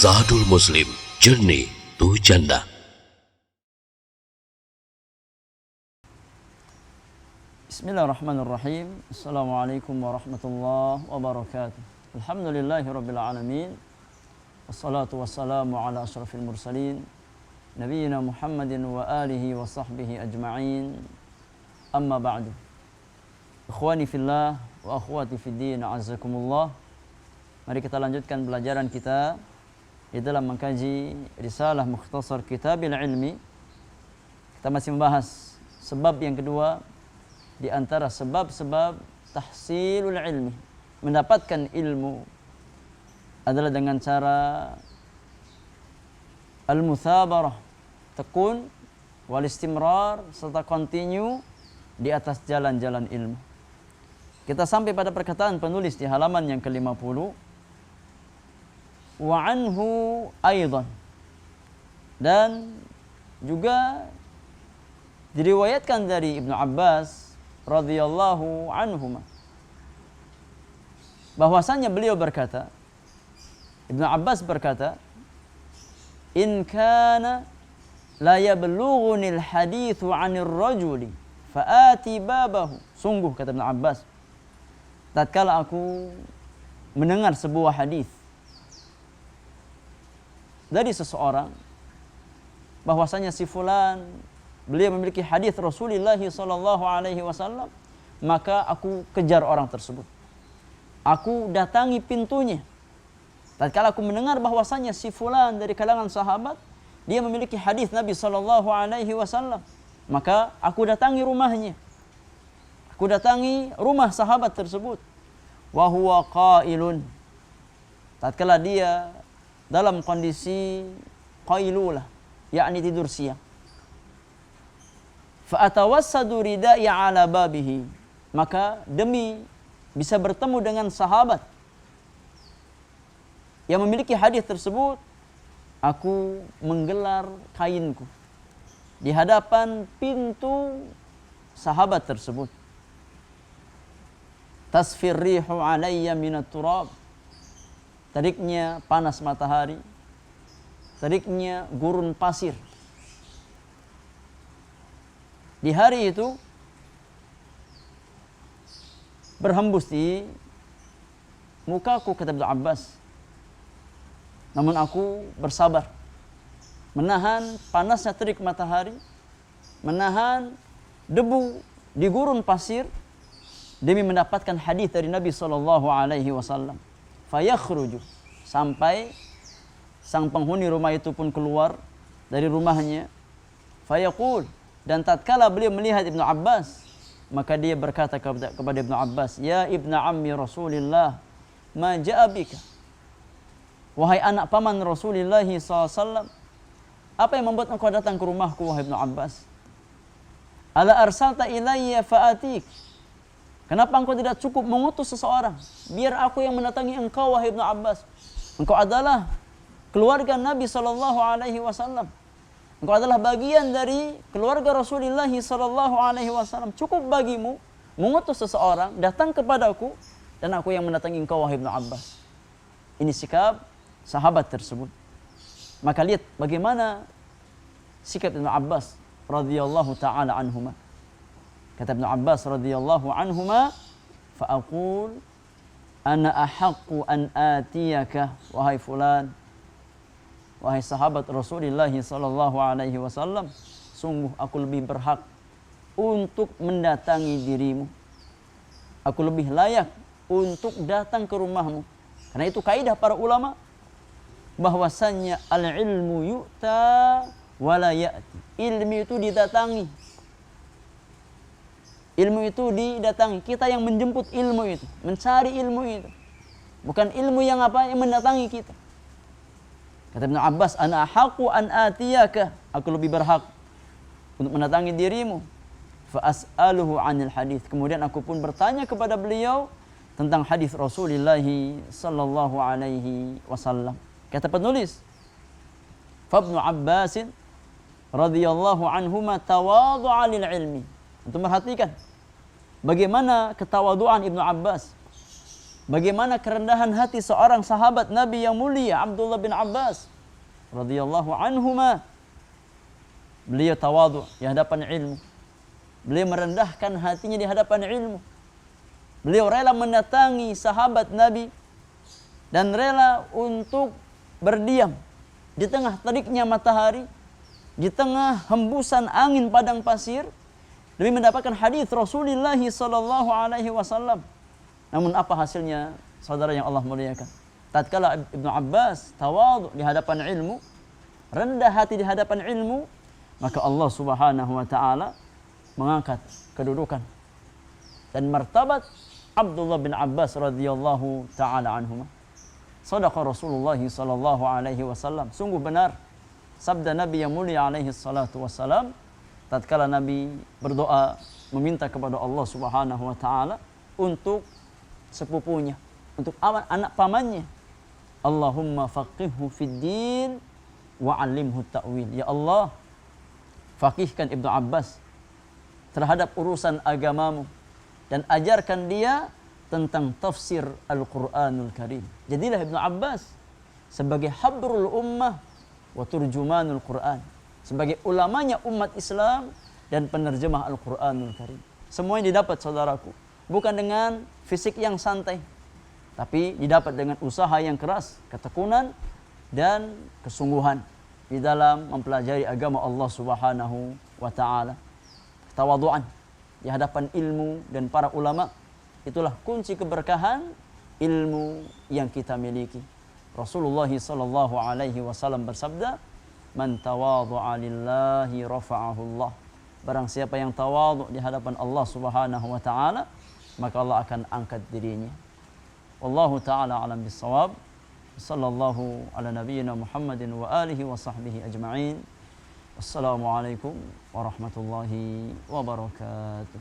Zadul Muslim, Journey to Jannah. Bismillahirrahmanirrahim. Assalamualaikum warahmatullahi wabarakatuh. Alhamdulillahi rabbil alamin. Wassalatu wassalamu ala asyrafil mursalin Nabiyyina Muhammadin wa alihi wa sahbihi ajma'in. Amma ba'du. Ikhwani fillah wa akhwati fiddin, a'azzakumullah. Mari kita lanjutkan pelajaran kita di dalam mengkaji Risalah Mukhtasar Kitabil Ilmi. Kita masih membahas sebab yang kedua di antara sebab-sebab tahsilul ilmi, mendapatkan ilmu, adalah dengan cara al-muthabarah, tekun, wal istimrar, serta continue di atas jalan-jalan ilmu. Kita sampai pada perkataan penulis di halaman yang ke-50. Wa anhu aidan, dan juga diriwayatkan dari Ibnu Abbas radhiyallahu anhuma bahwasanya beliau berkata, Ibnu Abbas berkata, in kana la yablughuni al-hadithu 'anir rajuli faati babahu. Sungguh, kata Ibnu Abbas, tatkala aku mendengar sebuah hadis dari seseorang bahwasanya si fulan beliau memiliki hadis Rasulullah sallallahu alaihi wasallam, maka aku kejar orang tersebut. Aku datangi pintunya. Tatkala aku mendengar bahwasanya si fulan dari kalangan sahabat dia memiliki hadis Nabi sallallahu alaihi wasallam, maka aku datangi rumahnya. Aku datangi rumah sahabat tersebut. Wa huwa qailun, tatkala dia dalam kondisi qailulah, yakni tidur siang. Fa atawassadu ridai ala babihi, maka demi bisa bertemu dengan sahabat yang memiliki hadis tersebut, aku menggelar kainku di hadapan pintu sahabat tersebut. Tasfir rihu alayya minat turab, teriknya panas matahari, teriknya gurun pasir. Di hari itu berhembus di mukaku, kata Ibnu Abbas. Namun aku bersabar, menahan panasnya terik matahari, menahan debu di gurun pasir, demi mendapatkan hadis dari Nabi sallallahu alaihi wasallam. Fayakhruju, sampai sang penghuni rumah itu pun keluar dari rumahnya. Fayaqul, dan tatkala beliau melihat Ibnu Abbas, maka dia berkata kepada Ibnu Abbas, ya ibna ammi Rasulillah, ma ja'a bika, wahai anak paman Rasulullah SAW, apa yang membuat engkau datang ke rumahku, wahai Ibnu Abbas? Ala arsalta ilayya fa'atik, kenapa engkau tidak cukup mengutus seseorang biar aku yang mendatangi engkau, wahai Ibnu Abbas? Engkau adalah keluarga Nabi sallallahu alaihi wasallam. Engkau adalah bagian dari keluarga Rasulullah sallallahu alaihi wasallam. Cukup bagimu mengutus seseorang datang kepadaku dan aku yang mendatangi engkau, wahai Ibnu Abbas. Ini sikap sahabat tersebut. Maka lihat bagaimana sikap Ibnu Abbas radhiyallahu taala anhuma. Kata Ibnu Abbas radhiyallahu anhuma, fa aqul ana ahaqqu an atiyaka, wahai fulan, wahai sahabat Rasulullah sallallahu alaihi wasallam, sungguh aku lebih berhak untuk mendatangi dirimu. Aku lebih layak untuk datang ke rumahmu. Karena itu kaidah para ulama bahwasannya al-ilmu yu'ta wa la ya'ti. Ilmu itu didatangi. Ilmu itu didatangi. Kita yang menjemput ilmu itu, mencari ilmu itu. Bukan ilmu yang yang mendatangi kita. Kata Ibnu Abbas, ana haqqu an atiyaka, aku lebih berhak untuk mendatangi dirimu. Fa as'aluhu 'anil hadis. Kemudian aku pun bertanya kepada beliau tentang hadis Rasulullah sallallahu alaihi wasallam. Kata penulis, fa Ibnu Abbas radhiyallahu anhuma tawadhu'a lil ilmi. Untuk perhatikan bagaimana ketawaduan Ibnu Abbas. bagaimana kerendahan hati seorang sahabat Nabi yang mulia Abdullah bin Abbas radhiyallahu anhuma. Beliau tawadhu di hadapan ilmu. Beliau merendahkan hatinya di hadapan ilmu. Beliau rela mendatangi sahabat Nabi dan rela untuk berdiam di tengah teriknya matahari, di tengah hembusan angin padang pasir, demi mendapatkan hadis Rasulullah sallallahu alaihi wasallam. Namun apa hasilnya, saudara yang Allah muliakan? Tatkala Ibnu Abbas tawadhu di hadapan ilmu, rendah hati di hadapan ilmu, maka Allah Subhanahu wa taala mengangkat kedudukan dan martabat Abdullah bin Abbas radhiyallahu taala anhuma. Sadaqa Rasulullah sallallahu alaihi wasallam. Sungguh benar sabda Nabi yang mulia alaihi salatu wasalam tatkala Nabi berdoa meminta kepada Allah Subhanahu wa taala untuk sepupunya, untuk anak pamannya. Allahumma faqihhu fid din wa 'allimhu ta'wil. Ya Allah, faqihkan Ibnu Abbas terhadap urusan agamamu dan ajarkan dia tentang tafsir Al-Qur'anul Karim. Jadilah Ibnu Abbas sebagai habrul ummah wa turjumanul Qur'an, sebagai ulamanya umat Islam dan penerjemah Al-Qur'anul Karim. Semua yang didapat saudaraku bukan dengan fisik yang santai, tapi didapat dengan usaha yang keras, ketekunan dan kesungguhan di dalam mempelajari agama Allah Subhanahu wa taala. Ketawaduan di hadapan ilmu dan para ulama, itulah kunci keberkahan ilmu yang kita miliki. Rasulullah sallallahu alaihi wasallam bersabda, "Man tawadhu'a lillahi rafa'ahu Allah." Barang siapa yang tawadhu di hadapan Allah Subhanahu wa taala, maka Allah akan angkat dirinya. Wallahu taala alam bissawab. Sallallahu ala nabiyyina Muhammadin wa alihi wa sahbihi ajma'in. Wassalamualaikum warahmatullahi wabarakatuh.